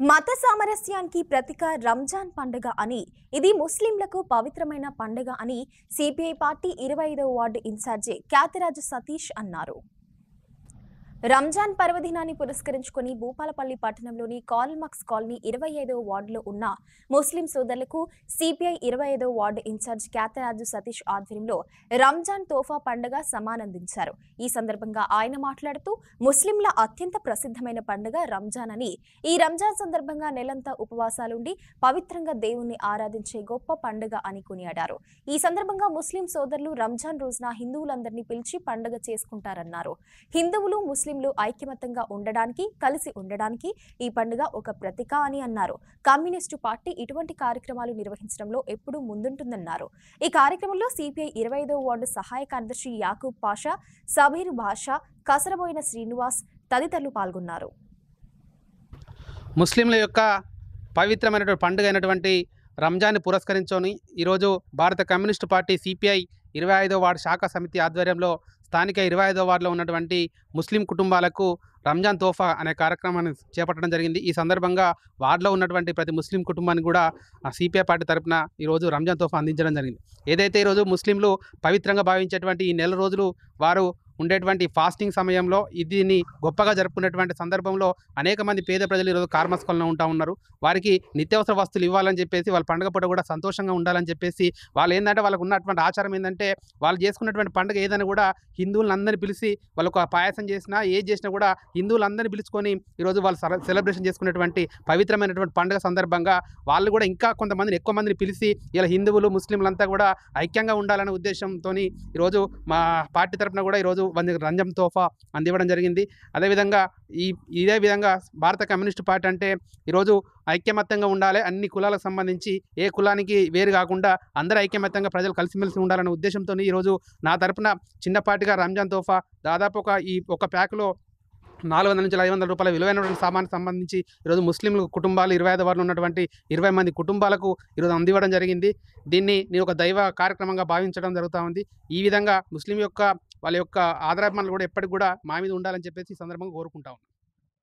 మత సామరస్యానికి ప్రతీక రంజాన్ పండుగ అని, ఇది ముస్లింలకు పవిత్రమైన పండుగ అని సిపిఐ పార్టీ 25వ వార్డు ఇన్ఛార్జి క్యాతిరాజు సతీష్ అన్నారు. రంజాన్ పర్వదినాన్ని పురస్కరించుకుని భూపాలపల్లి పట్టణంలోని కాల్మక్స్ కాలనీ 25వ వార్డులో ఉన్న ముస్లిం సోదరులకు సిపిఐ 25వ వార్డు ఇన్ఛార్జ్ క్యాతిరాజు సతీష్ ఆధ్వర్యంలో రంజాన్ తోఫా పండుగ సమానందించారు. ఈ సందర్భంగా ఆయన మాట్లాడుతూ ముస్లింల అత్యంత ప్రసిద్ధమైన పండుగ రంజాన్ అని, ఈ రంజాన్ సందర్భంగా నెలంతా ఉపవాసాలుండి పవిత్రంగా దేవుణ్ణి ఆరాధించే గొప్ప పండుగ అని కొనియాడారు. ఈ సందర్భంగా ముస్లిం సోదరులు రంజాన్ రోజున హిందువులందరినీ పిలిచి పండుగ చేసుకుంటారన్నారు. హిందువులు ముస్లింలు ఐక్యమత్యంగా ఉండడానికి, కలిసి ఉండడానికి ఈ పండుగ ఒక ప్రతీక అని అన్నారు. కమ్యూనిస్టు పార్టీ ఇటువంటి కార్యక్రమాలు నిర్వహించడంలో ఎప్పుడూ ముందుంటుందన్నారు. ఈ కార్యక్రమంలో సిపిఐ 25వ వార్డు సహాయ కార్యదర్శి యాకూబ్ పాషా, సబీర్ భాషా, కసరబోయిన శ్రీనివాస్ తదితరులు పాల్గొన్నారు. ముస్లింల యొక్క పవిత్రమైనటువంటి పండుగ అయినటువంటి రంజాన్ని పురస్కరించుకొని ఈరోజు భారత కమ్యూనిస్టు పార్టీ సిపిఐ 25వ వార్డు శాఖ సమితి ఆధ్వర్యంలో స్థానిక 25వ వార్డులో ఉన్నటువంటి ముస్లిం కుటుంబాలకు రంజాన్ తోఫా అనే కార్యక్రమాన్ని చేపట్టడం జరిగింది. ఈ సందర్భంగా వార్డులో ఉన్నటువంటి ప్రతి ముస్లిం కుటుంబానికి కూడా సిపిఐ పార్టీ తరపున ఈరోజు రంజాన్ తోఫా అందించడం జరిగింది. ఏదైతే ఈరోజు ముస్లింలు పవిత్రంగా భావించేటువంటి ఈ నెల రోజులు వారు ఉండేటువంటి ఫాస్టింగ్ సమయంలో దీన్ని గొప్పగా జరుపుకునేటువంటి సందర్భంలో అనేక మంది పేద ప్రజలు ఈరోజు కార్మస్కొల్లో ఉంటా ఉన్నారు. వారికి నిత్యావసర వస్తువులు ఇవ్వాలని చెప్పేసి, వాళ్ళ పండుగ పూట కూడా సంతోషంగా ఉండాలని చెప్పేసి వాళ్ళు ఏంటంటే వాళ్ళకు ఉన్నటువంటి ఆచారం ఏంటంటే, వాళ్ళు చేసుకున్నటువంటి పండుగ ఏదైనా కూడా హిందువులందరినీ పిలిచి వాళ్ళకు పాయసం చేసినా ఏది చేసినా కూడా హిందువులందరినీ పిలుచుకొని ఈరోజు వాళ్ళు సెలబ్రేషన్ చేసుకునేటువంటి పవిత్రమైనటువంటి పండుగ సందర్భంగా వాళ్ళు కూడా ఇంకా కొంతమందిని ఎక్కువ మందిని పిలిచి ఇలా హిందువులు ముస్లింలంతా కూడా ఐక్యంగా ఉండాలనే ఉద్దేశంతో ఈరోజు మా పార్టీ తరఫున కూడా ఈరోజు రంజాన్ తోఫా అందివ్వడం జరిగింది. అదేవిధంగా ఇదే విధంగా భారత కమ్యూనిస్టు పార్టీ అంటే ఈరోజు ఐక్యమత్యంగా ఉండాలి, అన్ని కులాలకు సంబంధించి ఏ కులానికి వేరు కాకుండా అందరూ ఐక్యమత్యంగా ప్రజలు కలిసిమెలిసి ఉండాలనే ఉద్దేశంతో ఈరోజు నా తరపున చిన్నపాటిగా రంజాన్ తోఫా దాదాపు ఒక ప్యాక్లో 400 నుంచి 500 రూపాయల విలువైనటువంటి సామాన్కి సంబంధించి ఈరోజు ముస్లింలు కుటుంబాలు 25 వారిలో ఉన్నటువంటి 20 మంది కుటుంబాలకు ఈరోజు అందివ్వడం జరిగింది. దీన్ని నేను ఒక దైవ కార్యక్రమంగా భావించడం జరుగుతూ ఉంది. ఈ విధంగా ముస్లిం యొక్క వాళ్ళ యొక్క ఆదరాభిమానులు కూడా ఎప్పటికి కూడా మా మీద ఉండాలని చెప్పేసి ఈ సందర్భంగా కోరుకుంటా ఉన్నాను.